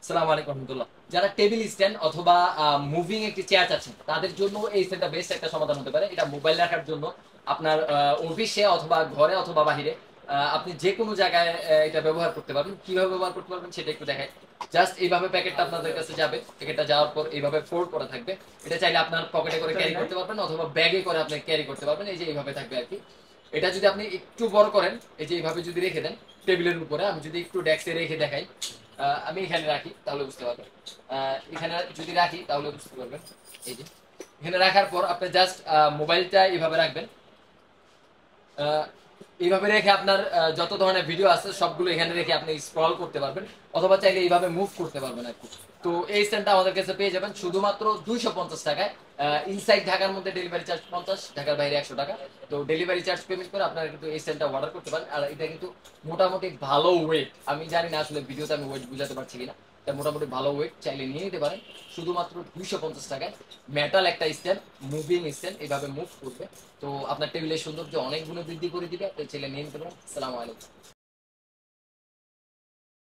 আসসালামু আলাইকুম রহমতুল্লাহ। যারা টেবিল স্ট্যান্ড অথবা মুভিং একটি চেয়ার চাচ্ছেন তাদের জন্য এই সেটটা বেস্ট একটা সমাধান হতে পারে। এটা মোবাইল রাখার জন্য আপনার অফিসে অথবা ঘরে অথবা বাহিরে আপনি যে কোনো জায়গায় এটা ব্যবহার করতে পারবেন। কিভাবে ব্যবহার করতে পারবেন সেটা একটু দেখাই। জাস্ট এইভাবে প্যাকেটটা আপনাদের কাছে যাবে, প্যাকেটটা যাওয়ার পর এইভাবে ফোল্ড করা থাকবে। এটা চাইলে আপনার পকেটে করে ক্যারি করতে পারবেন অথবা ব্যাগে করে আপনি ক্যারি করতে পারবেন। এই যে এইভাবে থাকবে আর কি। এটা যদি আপনি একটু বড় করেন, এই যে এইভাবে যদি রেখে দেন টেবিলের উপরে, আমি যদি একটু ডেস্কে রেখে দেখাই, আমি এখানে রাখি তাহলে বুঝতে পারবেন। এখানে যদি রাখি তাহলে বুঝতে পারবেন। এই যে এখানে রাখার পর আপনি জাস্ট মোবাইলটা এইভাবে রাখবেন। আহ, এইভাবে রেখে আপনার যত ধরনের ভিডিও আছে সবগুলো এখানে রেখে আপনি স্ক্রল করতে পারবেন অথবা চাইলে এইভাবে মুভ করতে পারবেন আর কি। তো এই স্ট্যান্ডটা আমাদের কাছে পেয়ে যাবেন শুধুমাত্র 250 টাকায়। ইনসাইড ঢাকার মধ্যে ডেলিভারি চার্জ 50, ঢাকার বাইরে 100 টাকা। তো ডেলিভারি চার্জ পেমেন্ট করে আপনারা কিন্তু এই স্ট্যান্ডটা অর্ডার করতে পারেন। আর এটা কিন্তু মোটামুটি ভালো ওয়েট, আমি জানি না আসলে ভিডিওতে আমি ওয়েট বুঝাতে পারছি কিনা। এটা মোটামুটি ভালো ওয়েট, চাইলে নিয়ে নিতে পারেন শুধুমাত্র 250 টাকায়। মেটাল একটা স্ট্যান্ড, মুভিং স্ট্যান্ড, এইভাবে মুভ করবে। তো আপনার টেবিলের সৌন্দর্য অনেক গুণ বৃদ্ধি করে দিবে। আপনি চাইলে নিয়ে নিতে পারেন। আসসালামু আলাইকুম।